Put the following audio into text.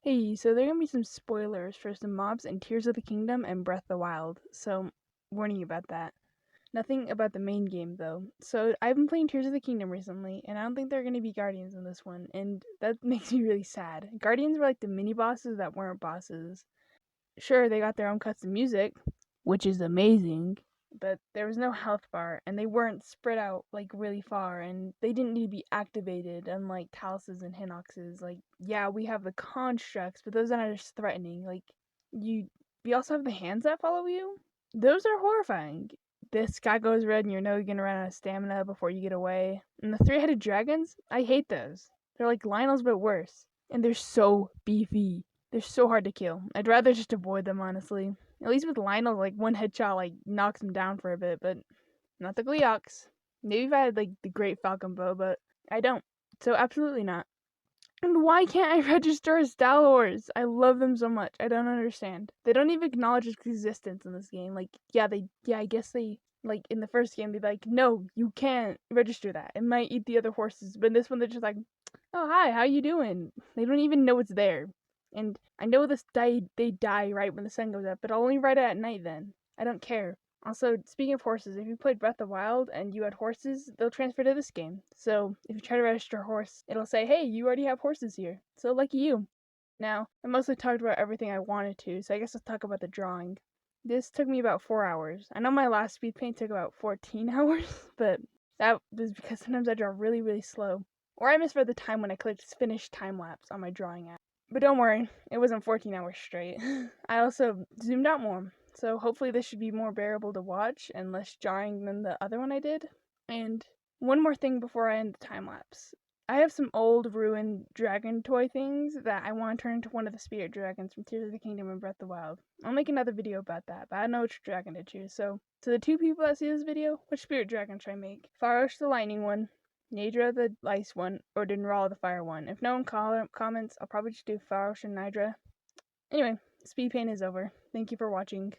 Hey, so there are gonna be some spoilers for some mobs in Tears of the Kingdom and Breath of the Wild, so warning you about that. Nothing about the main game though. So I've been playing Tears of the Kingdom recently, and I don't think there are gonna be Guardians in this one, and that makes me really sad. Guardians were like the mini bosses that weren't bosses. Sure, they got their own custom music, which is amazing, but there was no health bar, and they weren't spread out like really far, and they didn't need to be activated, unlike Taluses and Hinoxes. Like, yeah, we have the constructs, but those are not just threatening. Like, you, we also have the hands that follow you. Those are horrifying. The sky goes red, and you know you're gonna run out of stamina before you get away. And the three-headed dragons, I hate those. They're like Lionel's, but worse, and they're so beefy. They're so hard to kill. I'd rather just avoid them, honestly. At least with Lionel, like, one headshot, like, knocks him down for a bit, but not the Gleox. Maybe if I had, like, the Great Falcon Bow, but I don't. So, absolutely not. And why can't I register as Stalwars? I love them so much. I don't understand. They don't even acknowledge its existence in this game. Like, I guess they, like, in the first game, they'd be like, no, you can't register that. It might eat the other horses. But in this one, they're just like, oh, hi, how you doing? They don't even know it's there. And I know they die right when the sun goes up, but I'll only ride it at night then. I don't care. Also, speaking of horses, if you played Breath of the Wild and you had horses, they'll transfer to this game. So if you try to register a horse, it'll say, hey, you already have horses here. So lucky you. Now, I mostly talked about everything I wanted to, so I guess let's talk about the drawing. This took me about 4 hours. I know my last speed paint took about 14 hours, but that was because sometimes I draw really, really slow. Or I misread the time when I clicked finish time lapse on my drawing app. But don't worry, it wasn't 14 hours straight. I also zoomed out more, so hopefully this should be more bearable to watch and less jarring than the other one I did. And one more thing before I end the time lapse. I have some old ruined dragon toy things that I want to turn into one of the spirit dragons from Tears of the Kingdom and Breath of the Wild. I'll make another video about that, but I don't know which dragon to choose. So, to the two people that see this video, which spirit dragon should I make? Farosh the lightning one, Nadra the ice one, or Dinral the fire one? If no one comments, I'll probably just do Farosh and Nidra. Anyway, speed paint is over. Thank you for watching.